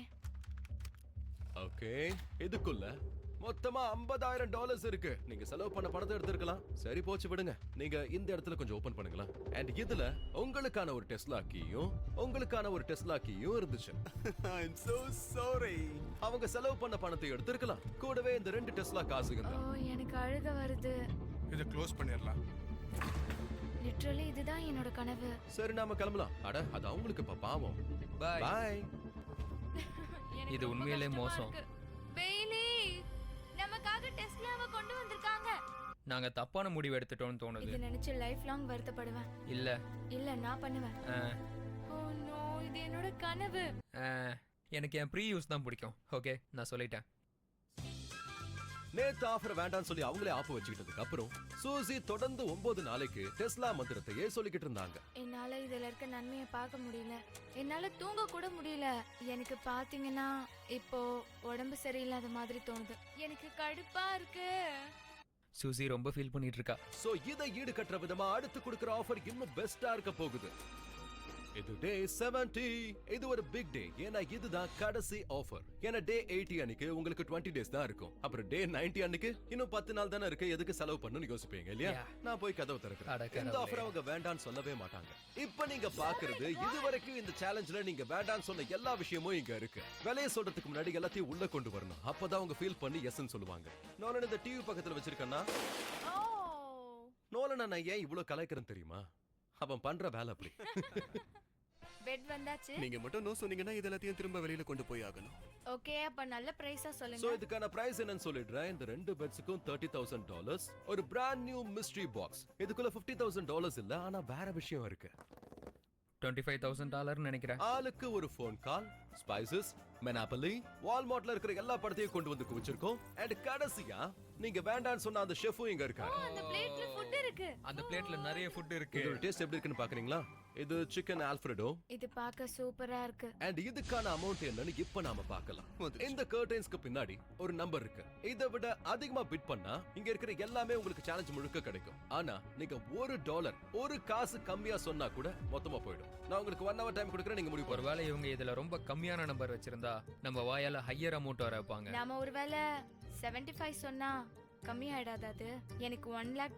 ஓகே, இதுக்குள்ள மொத்தமா $50,000 இருக்கு. நீங்க செலவு பண்ண பணத்தை எடுத்துக்கலாம். சரி போச்சு, விடுங்க. நீங்க இந்த இடத்துல கொஞ்சம் ஓபன் பண்ணுங்களா. அண்ட் இதுல உங்களுக்கான ஒரு டெஸ்லா கீயும் உங்களுக்கான ஒரு டெஸ்லா கீயும் இருந்துச்சு. I'm so sorry. அவங்க செலவு பண்ண பணத்தை எடுத்துக்கலாம். கூடவே இந்த 2 டெஸ்லா காசுங்க ஓ, தான். எனக்கு அழுக வருது. இதை க்ளோஸ் பண்ணிடலாம். லிட்டரலி இதுதான் என்னோட கனவு. சரி, நாம கிளம்பலாம். அட, அது அவங்களுக்கு இப்ப பாவம். பை. பை. எனக்கு இது ரொம்ப உண்மையிலே கஷ்டமா மோசம். இருக்கு. பெய்லி, நமக்காக டெஸ்லாவை கொண்டு வந்திருக்காங்க. நாங்க தப்பான முடிவு எடுத்துட்டோம்னு தோணுது. இது நினைச்சு லைஃப் லாங் வருத்தப்படுவேன். இல்ல. இல்ல, நான் பண்ணுவேன். ஆ, ஓ நோ, இது என்னோட கனவு. ஆ, எனக்கு என் ப்ரீ யூஸ் தான் பிடிக்கும். ஓகே, நான் சொல்லிட்டேன். நேத்து ஆஃபர் வேண்டாம்னு சொல்லி அவங்களே ஆப்பு வச்சுக்கிட்டதுக்கு அப்புறம் சூசி தொடர்ந்து 9 நாளைக்கு டெஸ்லா மந்திரத்தையே சொல்லிக்கிட்டு இருந்தாங்க. என்னால இதுல இருக்க நன்மையை பார்க்க முடியல. என்னால தூங்க கூட முடியல. எனக்கு பாத்தீங்கன்னா இப்போ உடம்பு சரியில்லாத மாதிரி தோணுது. எனக்கு கடுப்பா இருக்கு. சூசி ரொம்ப ஃபீல் பண்ணிட்டு இருக்கா. சோ இதை ஈடு கட்டுற விதமா அடுத்து கொடுக்கிற ஆஃபர் இன்னும் பெஸ்டா இருக்க போகுது. இது டே 70. இது ஒரு பிக் டே. ஏன்னா இதுதான் கடைசி ஆஃபர். ஏன்னா டே 80 அன்னைக்கு உங்களுக்கு 20 டேஸ் தான் இருக்கும். அப்புறம் டே 90 அன்னைக்கு இன்னும் 10 நாள் தானே இருக்கு. எதுக்கு செலவு பண்ணணும்னு யோசிப்பீங்க இல்லையா? Yeah. நான் போய் கதவு திறக்கிறேன். அட இந்த ஆஃபர் அவங்க வேண்டாம்னு சொல்லவே மாட்டாங்க. இப்போ நீங்க பாக்குறது இதுவரைக்கும் இந்த சேலஞ்சில நீங்க வேண்டாம்னு சொன்ன எல்லா விஷயமும் இங்க இருக்கு. விலையை சொல்றதுக்கு முன்னாடி எல்லாத்தையும் உள்ள கொண்டு வரணும். அப்பதான் அவங்க ஃபீல் பண்ணி எஸ்ன்னு சொல்லுவாங்க. நோலன் இந்த டிவி பக்கத்துல வச்சிருக்கேன்னா ஓ, நோலனை நான் ஏன் இவ்வளவு கலாய்க்கிறேன்னு தெரியுமா? அவன் பண்ற வேலை அப்படி. பெட் வந்தாச்சு. நீங்க மட்டும் நோ சொன்னீங்கன்னா இது எல்லாத்தையும் திரும்ப வெளியில கொண்டு போய் ஆகணும். ஓகே, அப்ப நல்ல பிரைஸா சோ சொல்லுங்க. இதுக்கான பிரைஸ் என்னன்னு சொல்லிடுறேன். இந்த 2 பெட்ஸுக்கும் $30,000. ஒரு பிராண்ட் நியூ மிஸ்ட்ரி பாக்ஸ். இதுக்குள்ள $50,000 இல்ல, ஆனா வேற விஷயம் இருக்கு. $25,000 நினைக்கிறேன். ஆளுக்கு ஒரு ஃபோன் கால், ஸ்பைசஸ், மெனாபலி, வால்மார்ட்ல இருக்கிற எல்லா படத்தையும் கொண்டு வந்து குவிச்சிருக்கோம். அண்ட் கடைசியா நீங்க வேண்டாம்னு சொன்ன அந்த ஷெஃபும் இங்க இருக்காரு. அந்த பிளேட்ல ஃபுட் இருக்கு. அந்த பிளேட்ல நிறைய ஃபுட் இருக்கு. இதோட டேஸ்ட் எப்படி இருக்குன்னு பாக்குறீங்களா? இது சிக்கன் ஆல்ஃபிரடோ. இது பார்க்க சூப்பரா இருக்கு. அண்ட் இதுக்கான அமௌண்ட் என்னன்னு இப்ப நாம பார்க்கலாம். வந்துருச்சு. இந்த கர்டைன்ஸ்க்கு பின்னாடி ஒரு நம்பர் இருக்கு. இதை விட அதிகமா பிட் பண்ணா இங்க இருக்கிற எல்லாமே உங்களுக்கு சேலஞ்ச் முழுக்க கிடைக்கும். ஆனா நீங்க $1 ஒரு காசு கம்மியா சொன்னா கூட மொத்தமா போயிடும். நான் உங்களுக்கு 1 hour டைம் கொடுக்குறேன், நீங்க முடிவு பண்ணுங்க. ஒருவேளை இவங்க இதுல ரொம்ப கம்மியான நம்பர் வச்சிருந்தா நம்ம வாயால ஹையர் அமௌண்ட் வர வைப்பாங்க. நாம ஒருவேளை 75 சொன்னா கம்மி ஆயிடாது. அது எனக்கு $1 lakh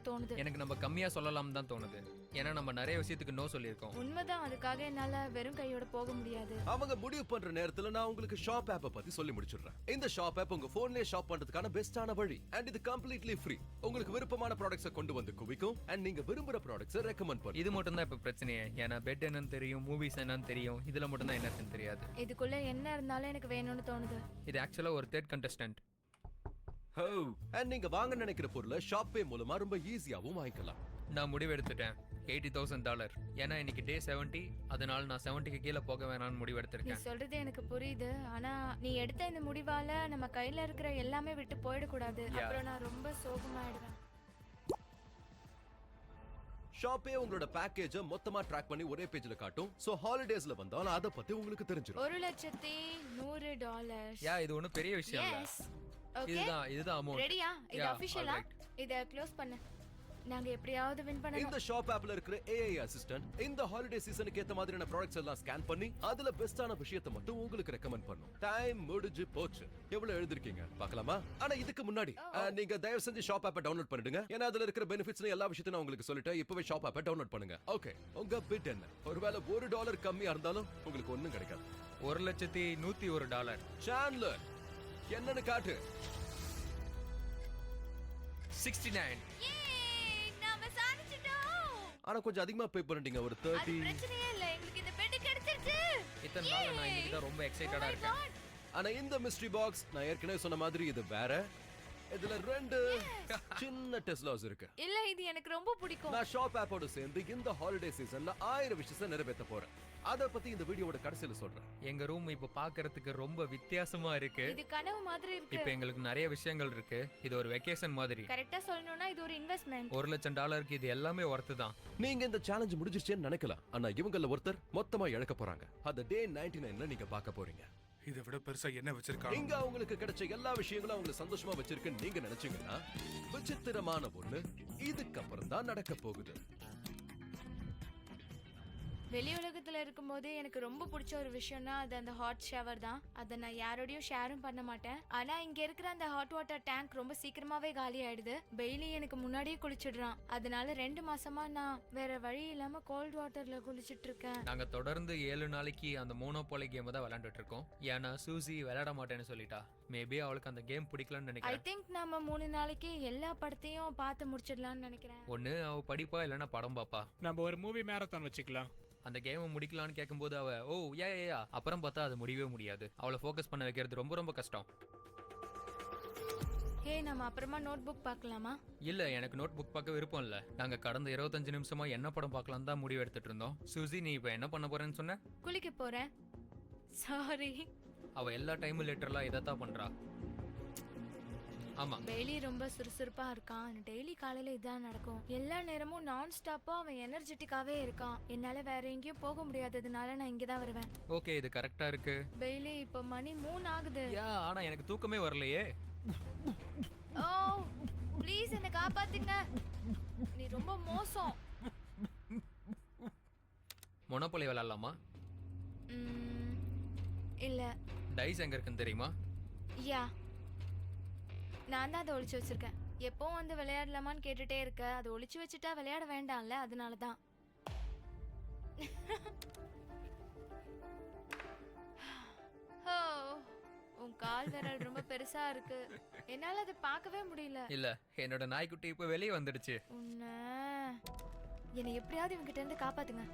தோணுது. எனக்கு நம்ம கம்மியா சொல்லலாம் தான் தோணுது. ஏன்னா நம்ம நிறைய விஷயத்துக்கு நோ சொல்லியிருக்கோம். உண்மைதான், அதுக்காக என்னால வெறும் கையோட போக முடியாது. அவங்க முடிவு பண்ற நேரத்துல நான் உங்களுக்கு ஷாப் ஆப்பை பத்தி சொல்லி முடிச்சிடுறேன். இந்த ஷாப் ஆப் உங்க போன்லயே ஷாப் பண்றதுக்கான பெஸ்டான வழி. அண்ட் இது கம்ப்ளீட்லி ஃப்ரீ. உங்களுக்கு விருப்பமான ப்ராடக்ட்ஸை கொண்டு வந்து குவிக்கும். அண்ட் நீங்க விரும்புற ப்ராடக்ட்ஸை ரெக்கமெண்ட் பண்ணும். இது மட்டும் தான் இப்ப பிரச்சனையே. ஏன்னா பெட் என்னன்னு தெரியும், மூவிஸ் என்னன்னு தெரியும். இதுல மட்டும் தான் என்னன்னு தெரியாது. இதுக்குள்ள என்ன இருந்தாலும் எனக்கு வேணும்னு தோணுது. இது ஆக்சுவலா ஒரு தேர்ட் கண்டஸ்டன்ட். அண்ட் நீங்க வாங்க நினைக்கிற பொருளை ஷாப்பே மூலமா ரொம்ப ஈஸியாவும் வாங்கிக்கலாம். நான் முடிவு எடுத்துட்டேன். $80,000. ஏன்னா இன்னைக்கு டே 70. அதனால நான் 70க்கு கீழே போக வேணாம்னு முடிவு நீ எடுத்திருக்கேன். சொல்றது எனக்கு புரியுது. ஆனா நீ எடுத்த இந்த முடிவால நம்ம கையில இருக்கிற எல்லாமே விட்டு போயிடக்கூடாது. Yeah. அப்புறம் நான் ரொம்ப சோகமாயிடுவேன். ஷாப்பே உங்களோட பேக்கேஜ மொத்தமா ட்ராக் பண்ணி ஒரே பேஜ்ல காட்டும். சோ ஹாலிடேஸ்ல வந்தாலும் அத பத்தி உங்களுக்கு தெரிஞ்சிரும். $1,100. யா இது ஒன்றும் பெரிய விஷயம் இல்ல. எஸ் ஓகே இதுதான் அமௌண்ட். ரெடியா? இது Yeah, அபிஷியலா? alright. இத க்ளோஸ் பண்ணு. நாங்க எப்படியாவது வின் பண்ணணும். இந்த ஷாப் ஆப்ல இருக்கிற AI அசிஸ்டன்ட் இந்த ஹாலிடே சீசனுக்கு ஏத்த மாதிரியான ப்ராடக்ட்ஸ் எல்லாம் ஸ்கேன் பண்ணி அதுல பெஸ்டான விஷயத்தை மட்டும் உங்களுக்கு ரெக்கமெண்ட் பண்ணும். டைம் முடிஞ்சு போச்சு. எவ்வளவு எழுதிருக்கீங்க பார்க்கலாமா? ஆனா இதுக்கு முன்னாடி நீங்க தயவு செஞ்சு ஷாப் ஆப்பை டவுன்லோட் பண்ணிடுங்க. ஏன்னா அதுல இருக்கிற பெனிஃபிட்ஸ் எல்லா விஷயத்தையும் நான் உங்களுக்கு சொல்லிட்டேன். இப்பவே ஷாப் ஆப்பை டவுன்லோட் பண்ணுங்க. ஓகே, உங்க பிட் என்ன? ஒருவேளை $1 கம்மியா இருந்தாலும் உங்களுக்கு ஒண்ணும் கிடைக்காது. $1,101. சாண்ட்லர் என்னன்னு காட்டு. 69. நாம சாதிச்சிட்டோம். ஆனா கொஞ்சம் அதிகமா பே பண்ணிட்டீங்க. ஒரு 30. பிரச்சனையே இல்ல. எங்களுக்கு இந்த பெட் கிடைச்சிருச்சு. இத்தனை நாள் நான் இன்னைக்கு தான் ரொம்ப எக்ஸைட்டடா இருக்கேன். ஆனா இந்த மிஸ்ட்ரி பாக்ஸ் நான் ஏற்கனவே சொன்ன மாதிரி இது வேற. இதுல 2 சின்ன டெஸ்லாஸ் இருக்கு. இல்ல இது எனக்கு ரொம்ப பிடிக்கும். நான் ஷாப் ஆப்போட சேர்ந்து இந்த ஹாலிடே சீசன்ல 1000 விஷயத்தை நிறைவேற்ற போறேன். அத பத்தி இந்த வீடியோவோட கடைசியில சொல்றேன். எங்க ரூம் இப்ப பாக்குறதுக்கு ரொம்ப வித்தியாசமா இருக்கு. இது கனவு மாதிரி இருக்கு. இப்ப எங்களுக்கு நிறைய விஷயங்கள் இருக்கு. இது ஒரு வெக்கேஷன் மாதிரி. கரெக்ட்டா சொல்லணும்னா இது ஒரு இன்வெஸ்ட்மென்ட். $1,00,000 இது எல்லாமே ஒர்த்து தான். நீங்க இந்த சேலஞ்ச் முடிஞ்சிருச்சேன்னு நினைக்கலாம். ஆனா இவங்கள ஒருத்தர் மொத்தமா இழக்க போறாங்க. அத டே 99ல நீங்க பார்க்க போறீங்க. இதை விட பெருசா என்ன வச்சிருக்காங்க? இங்க அவங்களுக்கு கிடைச்ச எல்லா விஷயங்களும் அவங்களை சந்தோஷமா வச்சிருக்குன்னு நீங்க நினைச்சீங்கன்னா விசித்திரமான ஒண்ணு இதுக்கப்புறம் தான் நடக்க போகுது. வெளி உலகத்துல இருக்கும்போது எனக்கு ரொம்ப பிடிச்ச ஒரு விஷயம்னா அது அந்த ஹாட் ஷவர் தான். அதை நான் யாரோடையும் ஷேரும் பண்ண மாட்டேன். ஆனா இங்க இருக்கிற அந்த ஹாட் வாட்டர் டேங்க் ரொம்ப சீக்கிரமாவே காலி ஆயிடுது. பெய்லி எனக்கு முன்னாடியே குளிச்சிடுறான். அதனால 2 மாசமா நான் வேற வழி இல்லாம கோல்ட் வாட்டர்ல குளிச்சிட்டு இருக்கேன். நாங்க தொடர்ந்து 7 நாளைக்கு அந்த மோனோபோலி கேம் தான் விளையாண்டுட்டு இருக்கோம். ஏன்னா சூசி விளையாட மாட்டேன்னு சொல்லிட்டா. மேபி அவளுக்கு அந்த கேம் பிடிக்கலன்னு ஐ நினைக்கிறேன். திங்க் நம்ம 3 நாளைக்கு எல்லா படத்தையும் பார்த்து முடிச்சிடலாம்னு நினைக்கிறேன். ஒண்ணு அவ படிப்பா இல்லைன்னா படம் பாப்பா. நம்ம ஒரு மூவி மேரத்தான் வச்சுக்கலாம். அந்த கேமை முடிக்கலான்னு கேட்கும்போது அவ ஓ யா அப்புறம் பார்த்தா அது முடியவே முடியாது. அவளை ஃபோக்கஸ் பண்ண வைக்கிறது ரொம்ப ரொம்ப கஷ்டம். ஹே, நம்ம அப்புறமா நோட் புக் பார்க்கலாமா? இல்ல எனக்கு நோட் புக் பார்க்க விருப்பம் இல்ல. நாங்க கடந்த 25 நிமிஷமா என்ன படம் பார்க்கலாம் தான் முடிவு எடுத்துட்டு இருந்தோம். சூசி நீ இப்ப என்ன பண்ண போறேன்னு சொன்ன? குளிக்க போறேன். சாரி. அவ எல்லா டைமும் லிட்டரலா இதைத்தான் பண்றா. ஆமா டெய்லி ரொம்ப சுறுசுறுப்பா இருக்கான். டெய்லி காலையில இதான் நடக்கும். எல்லா நேரமும் நான் ஸ்டாப்பா அவன் எனர்ஜெட்டிக்காவே இருக்கான். என்னால வேற எங்கேயும் போக முடியாததுனால நான் இங்கதான் வருவேன். ஓகே இது கரெக்டா இருக்கு. டெய்லி இப்ப மணி 3 ஆகுது. யா ஆனா எனக்கு தூக்கமே வரலையே. ஓ ப்ளீஸ் என்ன காப்பாத்துங்க. நீ ரொம்ப மோசம். மொனோபோலி விளையாடலாமா? இல்ல. டைஸ் எங்க இருக்குன்னு தெரியுமா? யா நான் தான் அதை ஒளிச்சு வச்சிருக்கேன். எப்பவும் வந்து விளையாடலாமான்னு கேட்டுட்டே இருக்க. அதை ஒளிச்சு வச்சுட்டா விளையாட வேண்டாம்ல, அதனால தான். உன் கால் விரல் ரொம்ப பெருசா இருக்கு. என்னால அதை பார்க்கவே முடியல. இல்ல என்னோட நாய்க்குட்டி இப்ப வெளியே வந்துடுச்சு. என்னை எப்படியாவது இவங்கிட்ட இருந்து காப்பாத்துங்க.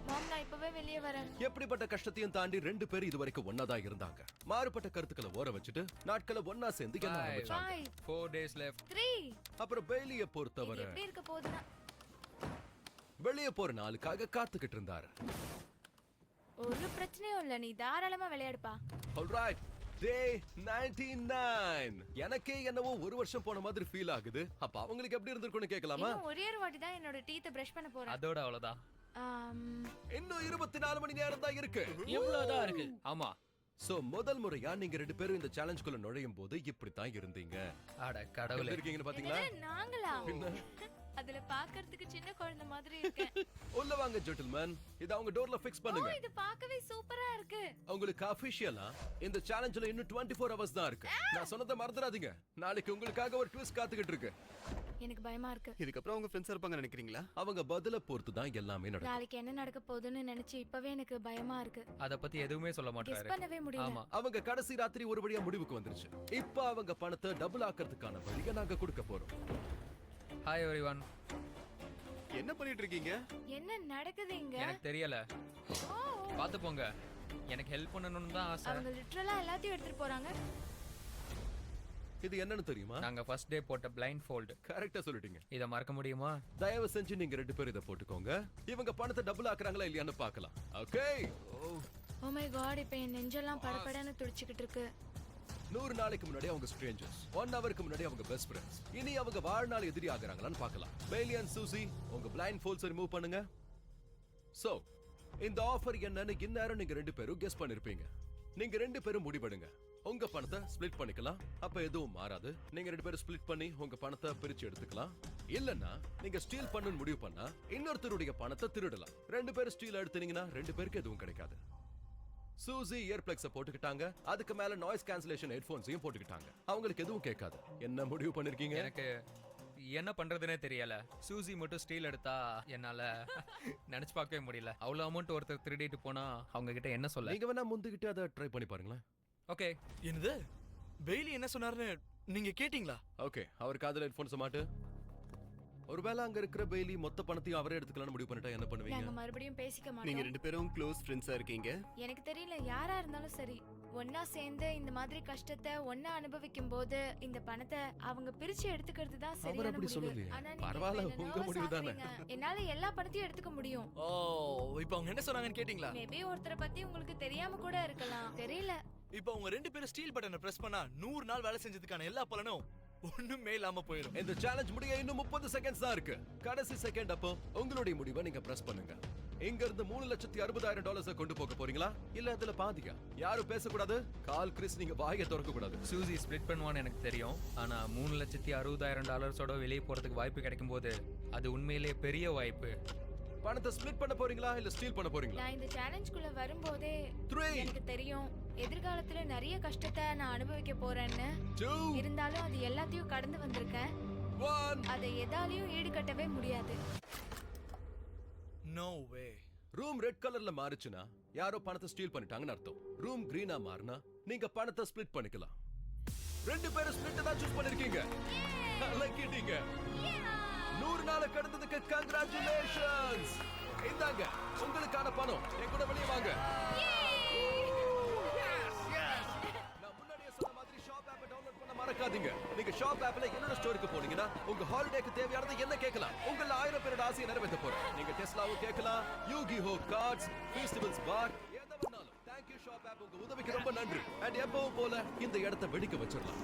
மாம், நான் இப்பவே வெளியே வரேன். எப்படிப்பட்ட கஷ்டத்தையும் தாண்டி 2 பேரும் இதுவரைக்கும் ஒன்னாதான் இருந்தாங்க. மாறுபட்ட கருத்துக்களை ஓர வச்சுட்டு நாட்களை ஒன்னா சேர்ந்து என்ன ஆரம்பிச்சாங்க. 4 days left. 3 அப்புறம் பெய்லிய பொறுத்தவரை எப்படி இருக்க போகுதுன்னா வெளியே போற நாளுக்காக காத்துக்கிட்டு இருந்தாரு. ஒரு பிரச்சனையும் இல்ல, நீ தாராளமா விளையாடுப்பா. ஆல்ரைட், டே 99. எனக்கே என்னவோ 1 வருஷம் போன மாதிரி ஃபீல் ஆகுது. அப்ப அவங்களுக்கு எப்படி இருந்திருக்கும்னு கேட்கலாமா? இன்னும் ஒரே ஒரு வாட்டி தான் என்னோட டீத்தை பிரஷ் பண்ண போறேன். அதோட அவ்வளவுதான். இன்னும் 24 மணி நேரம் தான் இருக்கு. எவ்வளவுதான் இருக்கு? ஆமா. சோ முதல் முறையா நீங்க 2 பேரும் இந்த சேலஞ்சுக்குள்ள நுழையும் போது இப்படி தான் இருந்தீங்க. அட கடவுளே. எப்படி இருக்கீங்கன்னு பாத்தீங்களா? நாங்களா? அதுல பாக்கிறதுக்கு சின்ன குழந்தை மாதிரி இருக்கேன். உள்ள வாங்க ஜென்டில்மேன். இத அவங்க டோர்ல ஃபிக்ஸ் பண்ணுங்க. இது பார்க்கவே சூப்பரா இருக்கு. உங்களுக்கு அபிஷியலா இந்த சேலஞ்சுல இன்னும் 24 hours தான் இருக்கு. நான் சொன்னதை மறந்துடாதீங்க. நாளைக்கு உங்களுக்காக ஒரு ட்விஸ்ட் காத்துக்கிட்டு இருக்கு. எனக்கு பயமா இருக்கு. இதுக்கப்புறம் அவங்க ஃப்ரெண்ட்ஸா இருப்பாங்க நினைக்கிறீங்களா? அவங்க பதில பொறுத்து தான் எல்லாமே நடக்கும். நாளைக்கு என்ன நடக்க போகுதுன்னு நினைச்சு இப்பவே எனக்கு பயமா இருக்கு. அத பத்தி எதுவுமே சொல்ல கெஸ் மாட்டாரு. பண்ணவே முடியல. ஆமா. அவங்க கடைசி ராத்திரி ஒரு வழியா முடிவுக்கு வந்துருச்சு. இப்ப அவங்க பணத்தை டபுள் ஆக்கிறதுக்கான வழியை நாங்க கொடுக்க போறோம். Hi everyone. என்ன பண்ணிட்டு இருக்கீங்க? என்ன நடக்குது இங்க? எனக்கு தெரியல. பாத்து போங்க. எனக்கு ஹெல்ப் பண்ணனும்னு தான் ஆசை. அவங்க லிட்டரலா எல்லாத்தையும் எடுத்துட்டு போறாங்க. இது என்னன்னு தெரியுமா? நாங்க ஃபர்ஸ்ட் டே போட்ட பிளைண்ட் ஃபோல்ட். கரெக்ட்டா சொல்லிட்டீங்க. இத மறக்க முடியுமா? தயவு செஞ்சு நீங்க 2 பேரும் இத போட்டுக்கோங்க. இவங்க பணத்தை டபுள் ஆக்குறாங்களா இல்லையான்னு பார்க்கலாம். ஓகே. ஓ மை காட், இப்போ என் நெஞ்செல்லாம் படபடன்னு துடிச்சிட்டு இருக்கு. 100 நாளைக்கு முன்னாடி அவங்க ஸ்ட்ரேஞ்சர்ஸ், 1 ஹவருக்கு முன்னாடி அவங்க பெஸ்ட் ஃப்ரெண்ட்ஸ். இனி அவங்க வாழ்நாள் எதிரி ஆகுறாங்களான்னு பார்க்கலாம். பெய்லி அண்ட் சூசி, உங்க பிளைண்ட் ஃபோல்ஸ் ரிமூவ் பண்ணுங்க. சோ இந்த ஆஃபர் என்னன்னு இந்நேரம் நீங்க 2 பேரும் கெஸ் பண்ணிருப்பீங்க. நீங்க 2 பேரும் முடிவெடுங்க. உங்க பணத்தை ஸ்ப்ளிட் பண்ணிக்கலாம், அப்ப எதுவும் மாறாது. நீங்க 2 பேரும் ஸ்ப்ளிட் பண்ணி உங்க பணத்தை பிரிச்சு எடுத்துக்கலாம். இல்லன்னா நீங்க ஸ்டீல் பண்ணு முடிவு பண்ணா இன்னொருத்தருடைய பணத்தை திருடலாம். 2 பேரும் ஸ்டீல் எடுத்தீங்கன்னா 2 பேருக்கு எதுவும் கிடைக்காது. சூசி இயர் பிளக்ஸ போட்டுக்கிட்டாங்க, அதுக்கு மேல நாய்ஸ் கேன்சலேஷன் ஹெட்போன்ஸையும் போட்டுக்கிட்டாங்க. அவங்களுக்கு எதுவும் கேட்காது. என்ன முடிவு பண்ணிருக்கீங்க? எனக்கு என்ன பண்றதுனே தெரியல. சூசி மட்டும் ஸ்டீல் எடுத்தா என்னால நினைச்சு பார்க்கவே முடியல. அவ்வளவு அமௌண்ட் ஒருத்தர் திருடிட்டு போனா அவங்க கிட்ட என்ன சொல்ல? நீங்க வேணா முந்துகிட்டு அதை ட்ரை பண்ணி பாருங்களேன். ஓகே. என்னது பெய்லி என்ன சொன்னாருன்னு நீங்க கேட்டீங்களா? ஓகே, அவர் காதுல ஹெட்போன்ஸ் மாட்டு. ஒருவேளை அங்க இருக்கிற பெய்லி மொத்த பணத்தையும் அவரே எடுத்துக்கலாம்னு முடிவு பண்ணிட்டா என்ன பண்ணுவீங்க? நாங்க மறுபடியும் பேசிக்க நீங்க மாட்டோம். 2 பேரும் க்ளோஸ் ஃப்ரெண்ட்ஸா இருக்கீங்க. எனக்கு தெரியல, யாரா இருந்தாலும் சரி, ஒன்னா சேர்ந்து இந்த மாதிரி கஷ்டத்தை ஒன்னா அனுபவிக்கும் போது இந்த பணத்தை அவங்க பிரிச்சு எடுத்துக்கிறது தான் அவர் சரியான அப்படி முடிவு. சொல்லலையே. ஆனா நீங்க பரவாயில்ல, இப்ப என்ன உங்க nervous முடிவு தானே. ஆக்குறீங்க. என்னால எல்லா பணத்தையும் எடுத்துக்க முடியும். ஓ, இப்போ அவங்க என்ன சொன்னாங்கன்னு கேட்டீங்களா? மேபி ஒருத்தரை பத்தி உங்களுக்கு தெரியாம கூட இருக்கலாம், தெரியல. இப்போ அவங்க 2 பேரும் ஸ்டீல் பட்டனை பிரஸ் பண்ணா 100 நாள் வேலை செஞ்சதுக்கான எல்லா பலனும் ஒண்ணுமே இல்லாம போயிடும். இந்த சேலஞ்ச் முடிய இன்னும் 30 செகண்ட்ஸ் தான் இருக்கு. கடைசி செகண்ட் அப்போ உங்களுடைய முடிவை நீங்க பிரஸ் பண்ணுங்க. இங்க இருந்து $3,60,000 கொண்டு போக போறீங்களா இல்ல அதுல பாதியா? யாரும் பேசக்கூடாது. கால் கிறிஸ், நீங்க வாயை திறக்க கூடாது. சூசி ஸ்ப்ளிட் பண்ணுவான்னு எனக்கு தெரியும். ஆனா $3,60,000 வெளியே போறதுக்கு வாய்ப்பு கிடைக்கும் போது அது உண்மையிலேயே பெரிய வாய்ப்பு. பணத்தை ஸ்ப்ளிட் பண்ண போறீங்களா இல்ல ஸ்டீல் பண்ண போறீங்களா? நான் இந்த சேலஞ்சுக்குள்ள வரும்போதே 3, எனக்கு தெரியும் எதிர்காலத்துல நிறைய கஷ்டத்தை நான் அனுபவிக்க போறேன்னு. 2, இருந்தாலும் அது எல்லாத்தையும் கடந்து வந்திருக்கேன். 1. அதை எதாலையும் ஈடுகட்டவே முடியாது. நோ வே. ரூம் ரெட் கலர்ல மாறுச்சுன்னா யாரோ பணத்தை ஸ்டீல் பண்ணிட்டாங்கன்னு அர்த்தம். ரூம் கிரீனா மாறினா நீங்க பணத்தை ஸ்ப்ளிட் பண்ணிக்கலாம். 2 பேரும் ஸ்ப்ளிட் தான் சூஸ் பண்ணிருக்கீங்க. லக்கிட்டீங்க. 100 நாளை கடந்ததுக்கு கங்க்ராச்சுலேஷன்ஸ். இந்தாங்க உங்களுக்கான பணம். என் கூட வெளியே வாங்க. நான் முன்னாடியே சொன்ன மாதிரி ஷாப் ஆப்பை டவுன்லோட் பண்ண மறக்காதீங்க. நீங்க ஷாப் ஆப்ல என்னோட ஸ்டோருக்கு போனீங்கன்னா உங்க ஹாலிடேக்கு தேவையானது என்ன கேட்கலாம். உங்கள 1000 பேரோட ஆசையை நிறைவேற்ற போறேன். நீங்க டெஸ்லாவும் கேட்கலாம், யூகிஹோ கார்ட்ஸ், ஃபெஸ்டிவல்ஸ் பார், எதை வேணாலும். தேங்க்யூ ஷாப் ஆப், உங்க உதவிக்கு ரொம்ப நன்றி. அண்ட் எப்பவும் போல இந்த இடத்தை வெடிக்க வச்சிடலாம்.